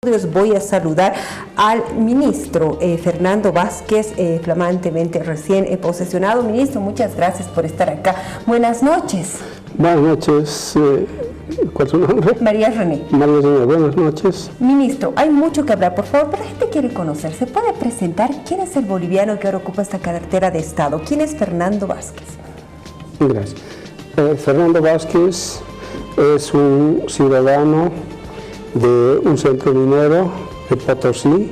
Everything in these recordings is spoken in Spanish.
Voy a saludar al ministro Fernando Vázquez, flamantemente recién posesionado. Ministro, muchas gracias por estar acá. Buenas noches. Buenas noches. ¿Cuál es su nombre? María René. María René, buenas noches. Ministro, hay mucho que hablar. Por favor, la gente quiere conocer. ¿Se puede presentar quién es el boliviano que ahora ocupa esta cartera de Estado? ¿Quién es Fernando Vázquez? Gracias. Fernando Vázquez es un ciudadano de un centro minero de Potosí,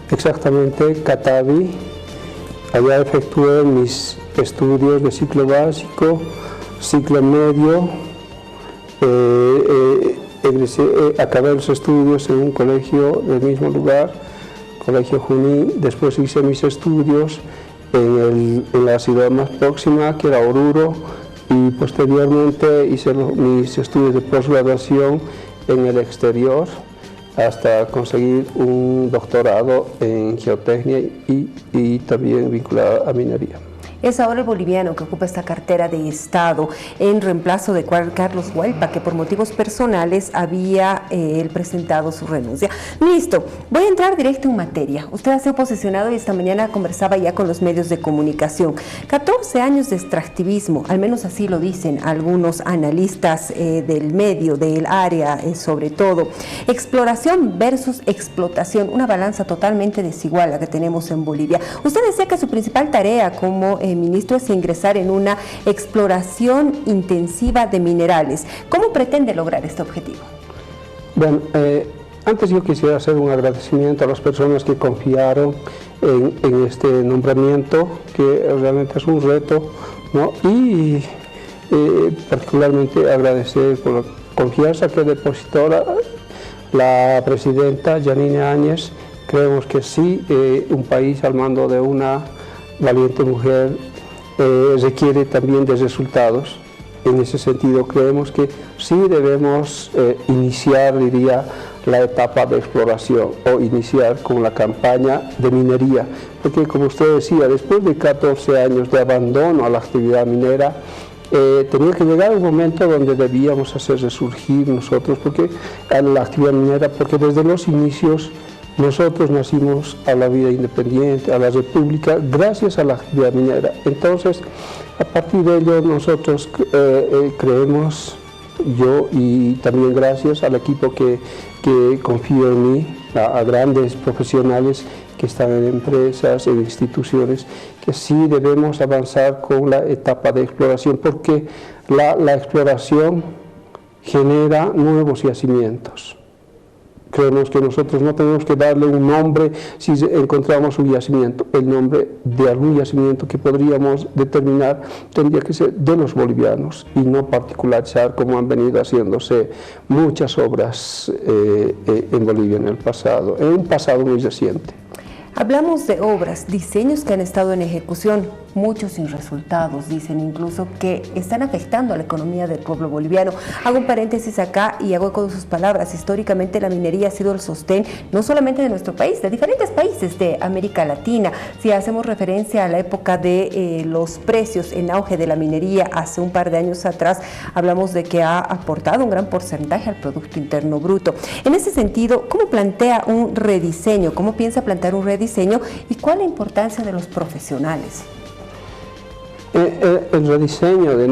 exactamente Catavi. Allá efectué mis estudios de ciclo básico, ciclo medio, acabé los estudios en un colegio del mismo lugar, Colegio Junín. Después hice mis estudios en la ciudad más próxima, que era Oruro, y posteriormente hice mis estudios de posgraduación en el exterior hasta conseguir un doctorado en geotecnia y también vinculado a minería. Es ahora el boliviano que ocupa esta cartera de Estado en reemplazo de Carlos Hualpa, que por motivos personales había presentado su renuncia. Ministro, voy a entrar directo en materia. Usted ha sido posesionado y esta mañana conversaba ya con los medios de comunicación. 14 años de extractivismo, al menos así lo dicen algunos analistas del medio, del área sobre todo. Exploración versus explotación, una balanza totalmente desigual la que tenemos en Bolivia. Usted decía que su principal tarea como ministro es ingresar en una exploración intensiva de minerales. ¿Cómo pretende lograr este objetivo? Bueno, antes yo quisiera hacer un agradecimiento a las personas que confiaron en este nombramiento, que realmente es un reto, ¿no? Y particularmente agradecer por la confianza que depositó la presidenta Yanine Áñez. Creemos que sí, un país al mando de una valiente mujer requiere también de resultados. En ese sentido creemos que sí debemos iniciar, diría, la etapa de exploración o iniciar con la campaña de minería, porque como usted decía, después de 14 años de abandono a la actividad minera, tenía que llegar un momento donde debíamos hacer resurgir nosotros a la actividad minera, porque desde los inicios nosotros nacimos a la vida independiente, a la república, gracias a la actividad minera. Entonces, a partir de ello nosotros creemos, yo y también gracias al equipo que confía en mí, a grandes profesionales que están en empresas, en instituciones, que sí debemos avanzar con la etapa de exploración, porque la exploración genera nuevos yacimientos. Creemos que nosotros no tenemos que darle un nombre si encontramos un yacimiento. El nombre de algún yacimiento que podríamos determinar tendría que ser de los bolivianos y no particularizar como han venido haciéndose muchas obras en Bolivia en el pasado, en un pasado muy reciente. Hablamos de obras, diseños que han estado en ejecución, muchos sin resultados, dicen incluso que están afectando a la economía del pueblo boliviano. Hago un paréntesis acá y hago eco de sus palabras. Históricamente la minería ha sido el sostén no solamente de nuestro país, de diferentes países de América Latina. Si hacemos referencia a la época de los precios en auge de la minería hace un par de años atrás, hablamos de que ha aportado un gran porcentaje al Producto Interno Bruto. En ese sentido, ¿cómo plantea un rediseño? ¿Cómo piensa plantear un rediseño? ¿Y cuál es la importancia de los profesionales? El rediseño de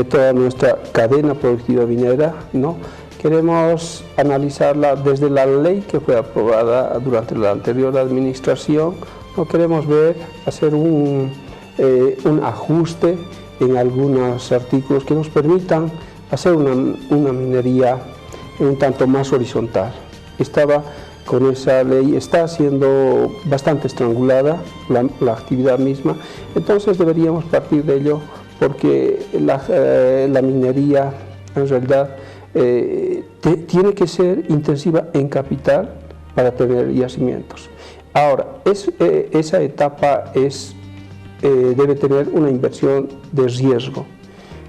toda nuestra cadena productiva minera, ¿no? Queremos analizarla desde la ley que fue aprobada durante la anterior administración. No queremos hacer un ajuste en algunos artículos que nos permitan hacer una minería un tanto más horizontal. Con esa ley está siendo bastante estrangulada la actividad misma, entonces deberíamos partir de ello, porque la minería en realidad tiene que ser intensiva en capital para tener yacimientos. Ahora, esa etapa debe tener una inversión de riesgo.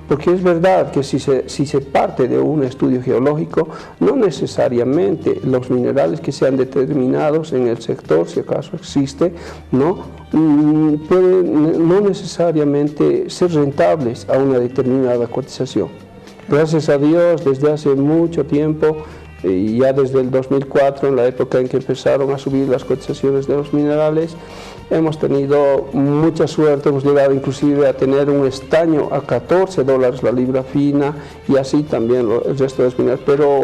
Porque es verdad que si se parte de un estudio geológico, no necesariamente los minerales que sean determinados en el sector, si acaso existe, pueden no necesariamente ser rentables a una determinada cotización. Gracias a Dios, desde hace mucho tiempo Y ya desde el 2004, en la época en que empezaron a subir las cotizaciones de los minerales, hemos tenido mucha suerte, hemos llegado inclusive a tener un estaño a $14 la libra fina y así también el resto de los minerales, pero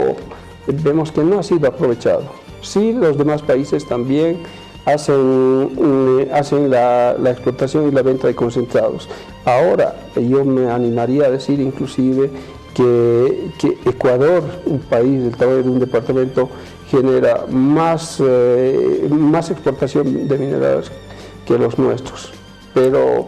vemos que no ha sido aprovechado. Sí, los demás países también hacen la explotación y la venta de concentrados. Ahora, yo me animaría a decir inclusive que Ecuador, un país del tamaño de un departamento, genera más exportación de minerales que los nuestros. Pero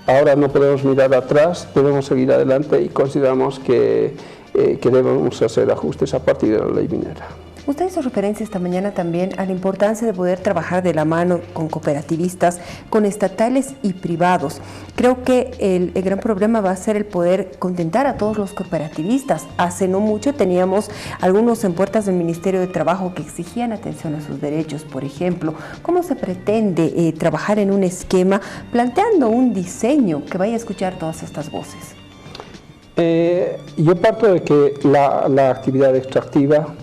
ahora no podemos mirar atrás, debemos seguir adelante y consideramos que debemos hacer ajustes a partir de la ley minera. Usted hizo referencia esta mañana también a la importancia de poder trabajar de la mano con cooperativistas, con estatales y privados. Creo que el gran problema va a ser el poder contentar a todos los cooperativistas. Hace no mucho teníamos algunos en puertas del Ministerio de Trabajo que exigían atención a sus derechos, por ejemplo. ¿Cómo se pretende trabajar en un esquema planteando un diseño que vaya a escuchar todas estas voces? Yo parto de que la actividad extractiva,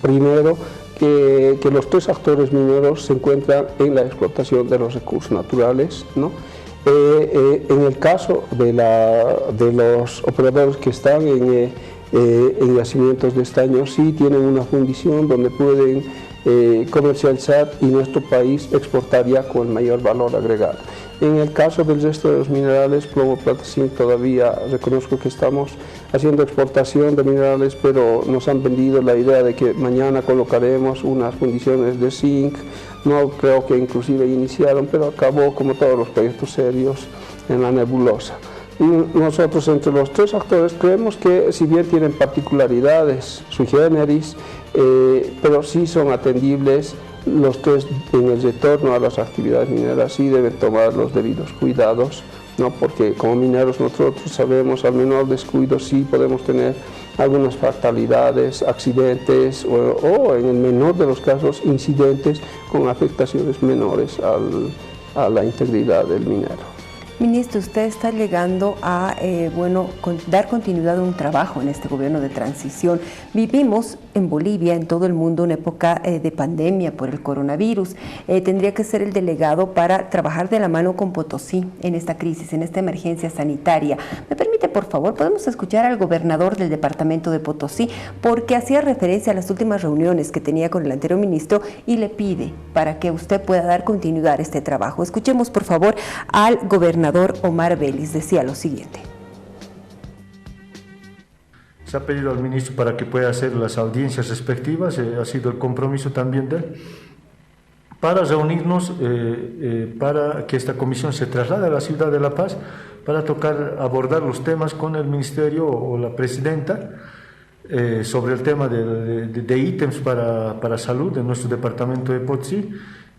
primero, que los tres actores mineros se encuentran en la explotación de los recursos naturales, ¿no? En el caso de los operadores que están en yacimientos de estaño, sí tienen una fundición donde pueden comercializar y nuestro país exportaría con el mayor valor agregado. En el caso del resto de los minerales, plomo, plata, zinc, todavía reconozco que estamos haciendo exportación de minerales, pero nos han vendido la idea de que mañana colocaremos unas fundiciones de zinc. No creo que inclusive iniciaron, pero acabó, como todos los proyectos serios, en la nebulosa. Nosotros, entre los tres actores, creemos que si bien tienen particularidades sui generis, pero sí son atendibles. Los tres, en el retorno a las actividades mineras, sí deben tomar los debidos cuidados, ¿no? Porque como mineros nosotros sabemos, al menor descuido sí podemos tener algunas fatalidades, accidentes o en el menor de los casos incidentes con afectaciones menores a la integridad del minero. Ministro, usted está llegando a dar continuidad a un trabajo en este gobierno de transición. Vivimos en Bolivia, en todo el mundo, una época de pandemia por el coronavirus. Tendría que ser el delegado para trabajar de la mano con Potosí en esta crisis, en esta emergencia sanitaria. ¿Me permite, por favor? Podemos escuchar al gobernador del departamento de Potosí, porque hacía referencia a las últimas reuniones que tenía con el anterior ministro y le pide para que usted pueda dar continuidad a este trabajo. Escuchemos, por favor, al gobernador Omar Vélez. Decía lo siguiente. Se ha pedido al ministro para que pueda hacer las audiencias respectivas, ha sido el compromiso también de él, para reunirnos, para que esta comisión se traslade a la ciudad de La Paz, para abordar los temas con el ministerio o la presidenta, sobre el tema de ítems para salud en nuestro departamento de Potosí,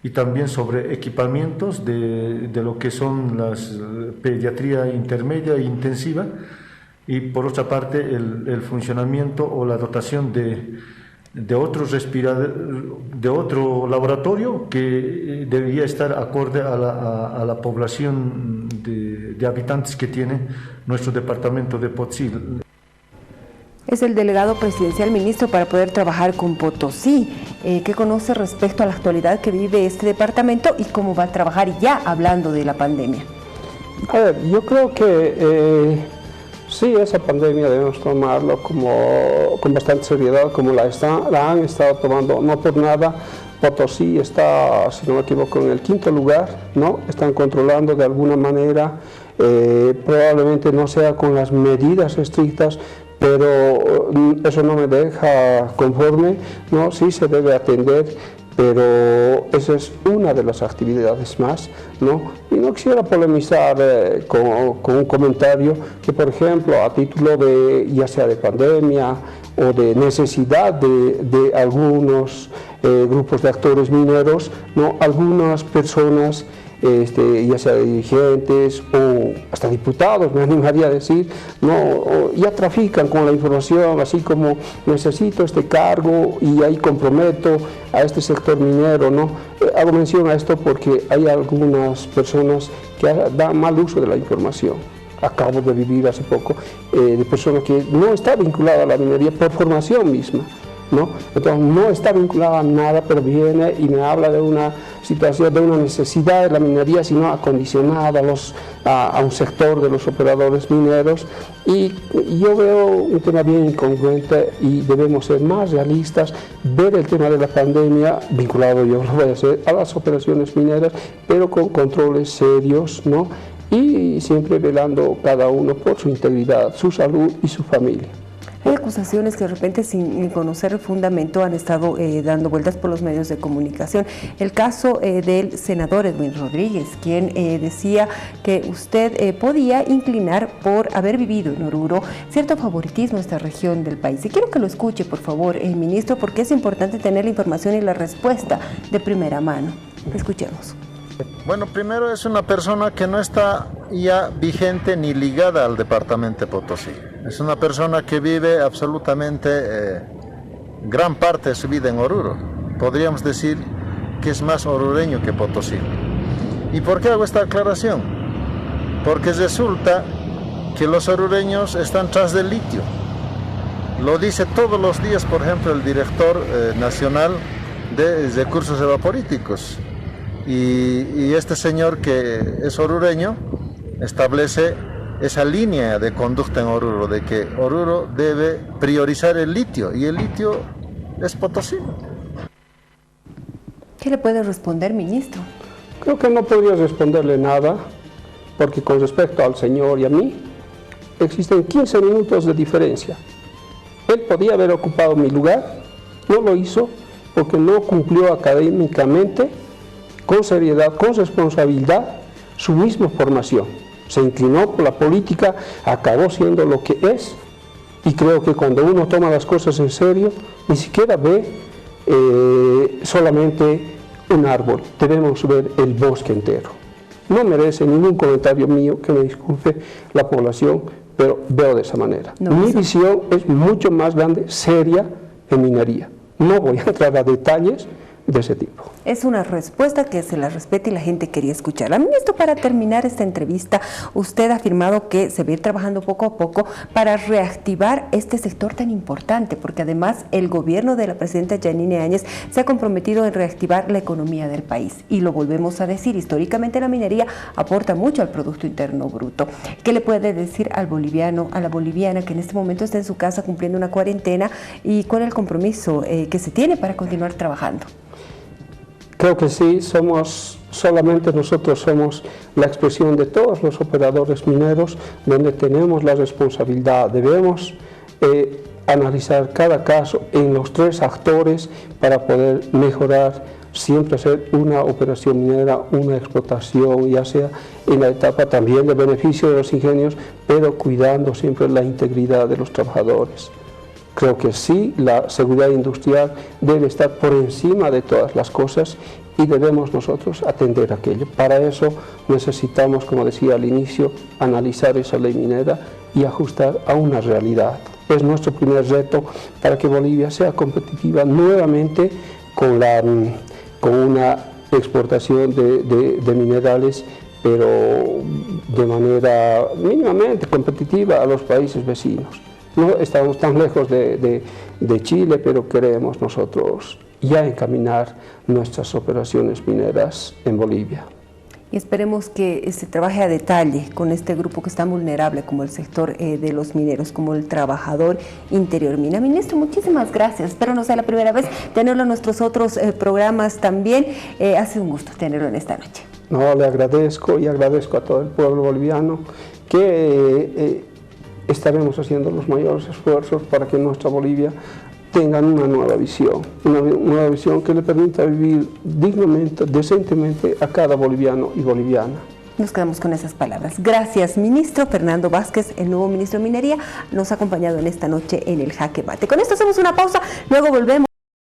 y también sobre equipamientos de lo que son las pediatría intermedia e intensiva, y por otra parte el funcionamiento o la dotación de otro laboratorio que debería estar acorde a la población de habitantes que tiene nuestro departamento de Potosí. Es el delegado presidencial, ministro, para poder trabajar con Potosí. ¿Qué conoce respecto a la actualidad que vive este departamento y cómo va a trabajar ya hablando de la pandemia? A ver, yo creo que sí, esa pandemia debemos tomarlo con bastante seriedad, como la han estado tomando. No por nada, Potosí está, si no me equivoco, en el 5º lugar, ¿no? Están controlando de alguna manera, probablemente no sea con las medidas estrictas, pero eso no me deja conforme, ¿no? Sí se debe atender, pero esa es una de las actividades más, ¿no? Y no quisiera polemizar con un comentario que, por ejemplo, a título ya sea de pandemia o de necesidad de algunos grupos de actores mineros, ¿no? Algunas personas, ya sea dirigentes o hasta diputados, me animaría a decir, no, ya trafican con la información, así como necesito este cargo y ahí comprometo a este sector minero, ¿no? Hago mención a esto porque hay algunas personas que dan mal uso de la información. Acabo de vivir hace poco de personas que no está vinculada a la minería por formación misma. ¿no? Entonces no está vinculado a nada, pero viene y me habla de una situación, de una necesidad de la minería, sino acondicionada a un sector de los operadores mineros, y yo veo un tema bien incongruente y debemos ser más realistas, ver el tema de la pandemia vinculado, yo lo voy a hacer, a las operaciones mineras, pero con controles serios, ¿no? Y siempre velando cada uno por su integridad, su salud y su familia. Hay acusaciones que de repente sin conocer el fundamento han estado dando vueltas por los medios de comunicación. El caso del senador Edwin Rodríguez, quien decía que usted podía inclinar por haber vivido en Oruro cierto favoritismo a esta región del país. Y quiero que lo escuche, por favor, ministro, porque es importante tener la información y la respuesta de primera mano. Escuchemos. Bueno, primero es una persona que no está ya vigente ni ligada al departamento de Potosí. Es una persona que vive absolutamente gran parte de su vida en Oruro. Podríamos decir que es más orureño que Potosí. ¿Y por qué hago esta aclaración? Porque resulta que los orureños están tras del litio. Lo dice todos los días, por ejemplo, el director nacional de recursos evaporíticos. Y este señor, que es orureño, establece esa línea de conducta en Oruro, de que Oruro debe priorizar el litio, y el litio es Potosí. ¿Qué le puede responder, ministro? Creo que no podría responderle nada, porque con respecto al señor y a mí, existen 15 minutos de diferencia. Él podía haber ocupado mi lugar, no lo hizo, porque no cumplió académicamente, con seriedad, con responsabilidad, su misma formación. Se inclinó por la política, acabó siendo lo que es, y creo que cuando uno toma las cosas en serio, ni siquiera ve solamente un árbol, debemos ver el bosque entero. No merece ningún comentario mío, que me disculpe la población, pero veo de esa manera. Mi visión es mucho más grande, seria en minería. No voy a entrar a detalles de ese tipo. Es una respuesta que se la respeta y la gente quería escucharla. Ministro, para terminar esta entrevista, usted ha afirmado que se va a ir trabajando poco a poco para reactivar este sector tan importante, porque además el gobierno de la presidenta Yanine Áñez se ha comprometido en reactivar la economía del país, y lo volvemos a decir, históricamente la minería aporta mucho al Producto Interno Bruto. ¿Qué le puede decir al boliviano, a la boliviana que en este momento está en su casa cumpliendo una cuarentena, y cuál es el compromiso que se tiene para continuar trabajando? Creo que sí, solamente nosotros somos la expresión de todos los operadores mineros, donde tenemos la responsabilidad. Debemos analizar cada caso en los 3 actores para poder mejorar, siempre hacer una operación minera, una explotación, ya sea en la etapa también de beneficio de los ingenios, pero cuidando siempre la integridad de los trabajadores. Creo que sí, la seguridad industrial debe estar por encima de todas las cosas, y debemos nosotros atender aquello. Para eso necesitamos, como decía al inicio, analizar esa ley minera y ajustar a una realidad. Es nuestro primer reto para que Bolivia sea competitiva nuevamente con una exportación de minerales, pero de manera mínimamente competitiva a los países vecinos. No estamos tan lejos de Chile, pero queremos nosotros ya encaminar nuestras operaciones mineras en Bolivia. Y esperemos que se trabaje a detalle con este grupo que es tan vulnerable como el sector de los mineros, como el trabajador interior mina. Ministro, muchísimas gracias. Espero no sea la primera vez tenerlo en nuestros otros programas también. Ha sido un gusto tenerlo en esta noche. No, le agradezco, y agradezco a todo el pueblo boliviano que estaremos haciendo los mayores esfuerzos para que nuestra Bolivia tengan una nueva visión que le permita vivir dignamente, decentemente a cada boliviano y boliviana. Nos quedamos con esas palabras. Gracias, ministro. Fernando Vázquez, el nuevo ministro de Minería, nos ha acompañado en esta noche en el Jaque Mate. Con esto hacemos una pausa, luego volvemos.